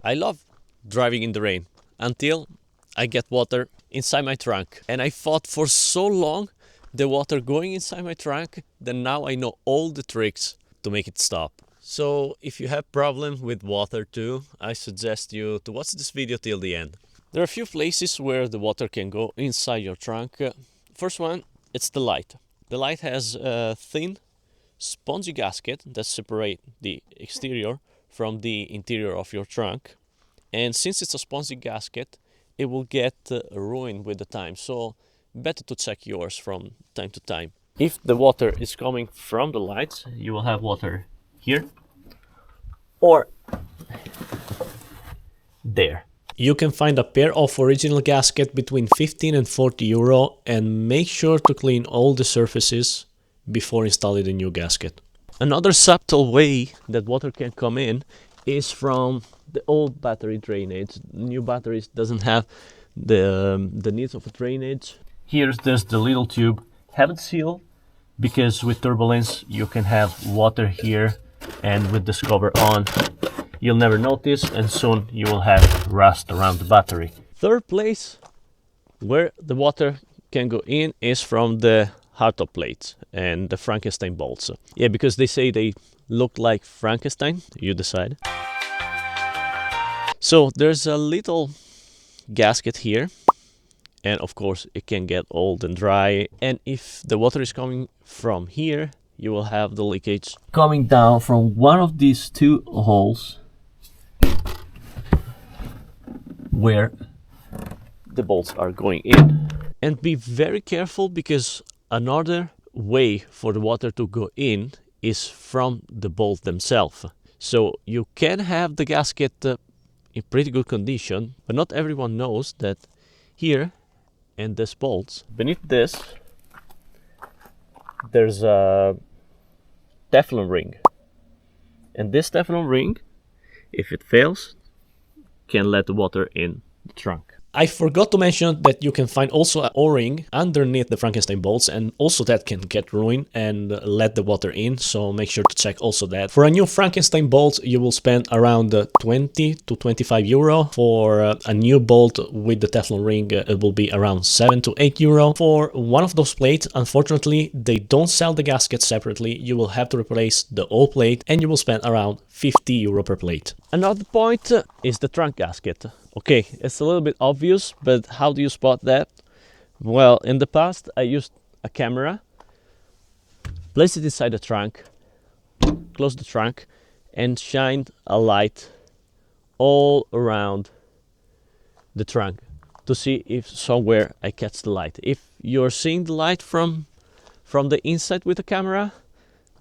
I love driving in the rain until I get water inside my trunk. And I thought for so long the water going inside my trunk that now I know all the tricks to make it stop. So if you have problem with water too, I suggest you to watch this video till the end. There are a few places where the water can go inside your trunk. First one, it's the light. The light has a thin spongy gasket that separates the exterior from the interior of your trunk. And since it's a spongy gasket, it will get ruined with the time. So better to check yours from time to time. If the water is coming from the lights, you will have water here or there. You can find a pair of original gasket between 15 and 40 euro, and make sure to clean all the surfaces before installing the new gasket. Another subtle way that water can come in is from the old battery drainage. New batteries doesn't have the needs of a drainage. Here's there's the little tube. Have it sealed, because with turbulence you can have water here, and with this cover on you'll never notice, and soon you will have rust around the battery. Third place where the water can go in is from the hardtop plates and the Frankenstein bolts. Yeah, because they say they look like Frankenstein, you decide. So there's a little gasket here, and of course it can get old and dry, and if the water is coming from here, you will have the leakage coming down from one of these two holes where the bolts are going in. And be very careful, because another way for the water to go in is from the bolts themselves. So you can have the gasket in pretty good condition, but not everyone knows that here in this bolts, beneath this, there's a Teflon ring. And this Teflon ring, if it fails, can let the water in the trunk. I forgot to mention that you can find also an O-ring underneath the Frankenstein bolts, and also that can get ruined and let the water in, so make sure to check also that. For a new Frankenstein bolt you will spend around 20 to 25 euro. For a new bolt with the Teflon ring it will be around 7 to 8 euro. For one of those plates, unfortunately they don't sell the gasket separately, you will have to replace the old plate, and you will spend around 50 euro per plate. Another point is the trunk gasket. Okay, it's a little bit obvious, but how do you spot that? Well, in the past I used a camera, place it inside the trunk, close the trunk, and shined a light all around the trunk to see if somewhere I catch the light. If you're seeing the light from the inside with the camera,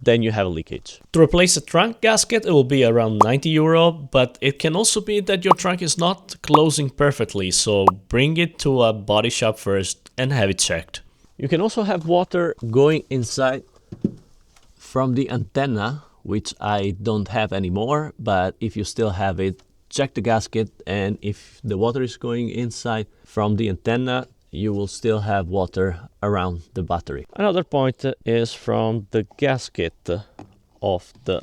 then you have a leakage. To replace a trunk gasket it will be around 90 euro, but it can also be that your trunk is not closing perfectly, so bring it to a body shop first and have it checked. You can also have water going inside from the antenna, which I don't have anymore, but if you still have it, check the gasket, and if the water is going inside from the antenna, you will still have water around the battery. Another point is from the gasket of the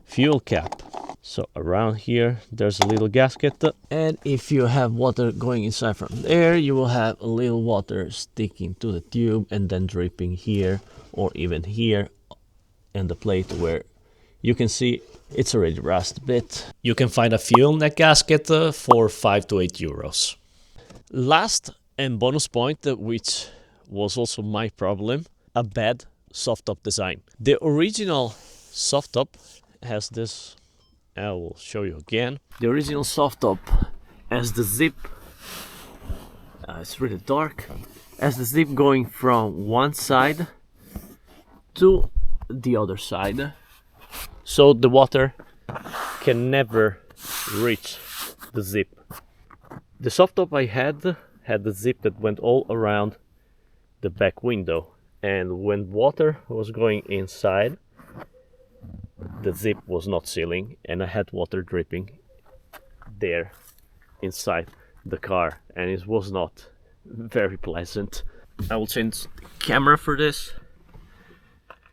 fuel cap. So around here there's a little gasket, and if you have water going inside from there, you will have a little water sticking to the tube and then dripping here or even here in the plate, where you can see it's already rusted a bit. You can find a fuel neck gasket for 5 to 8 euros. Last and bonus point, which was also my problem, a bad soft top design. The original soft top has this, I will show you again. The original soft top has the zip, it's really dark, has the zip going from one side to the other side, so the water can never reach the zip. The soft top I had the zip that went all around the back window, and when water was going inside, the zip was not sealing and I had water dripping there inside the car, and it was not very pleasant. I will change the camera for this.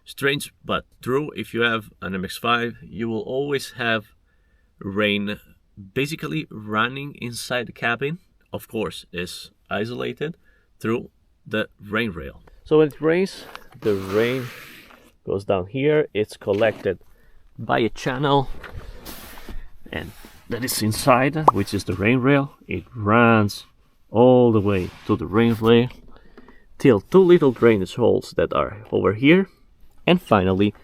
Strange but true, if you have an MX-5 you will always have rain basically running inside the cabin, of course, is isolated through the rain rail. So when it rains, the rain goes down here, it's collected by a channel, and that is inside, which is the rain rail. It runs all the way to the rain rail till two little drainage holes that are over here, and finally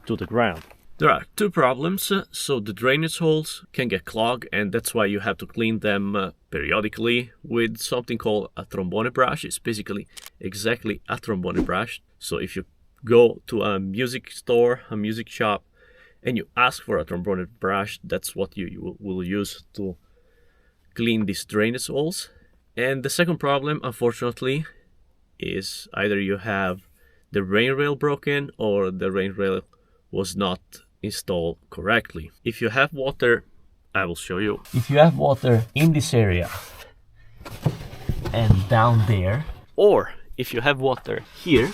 to the ground. There are two problems. So the drainage holes can get clogged, and that's why you have to clean them periodically with something called a trombone brush. It's basically exactly a trombone brush. So if you go to a music store, a music shop, and you ask for a trombone brush, that's what you will use to clean these drainage holes. And the second problem, unfortunately, is either you have the rain rail broken or the rain rail was not installed correctly. If you have water, I will show you. If you have water in this area and down there, or if you have water here,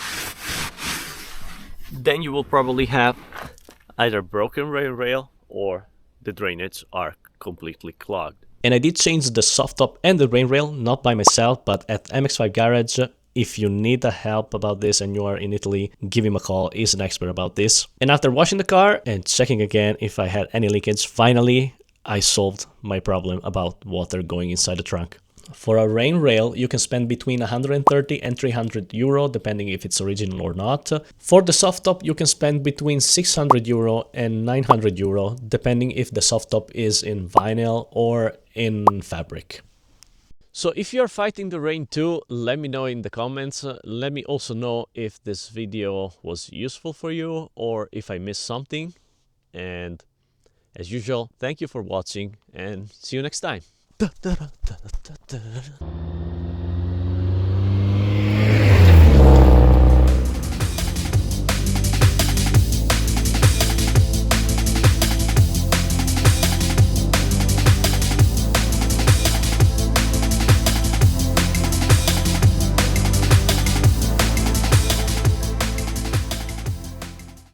then you will probably have either broken rain rail or the drainage are completely clogged. And I did change the soft top and the rain rail, not by myself, but at MX-5 Garage. If you need help about this and you are in Italy, give him a call. He's an expert about this. And after washing the car and checking again if I had any leakage, finally I solved my problem about water going inside the trunk. For a rain rail, you can spend between 130 and 300 euro, depending if it's original or not. For the soft top, you can spend between 600 euro and 900 euro, depending if the soft top is in vinyl or in fabric. So if you're fighting the rain too, let me know in the comments. Let me also know if this video was useful for you or if I missed something. And as usual, thank you for watching and see you next time.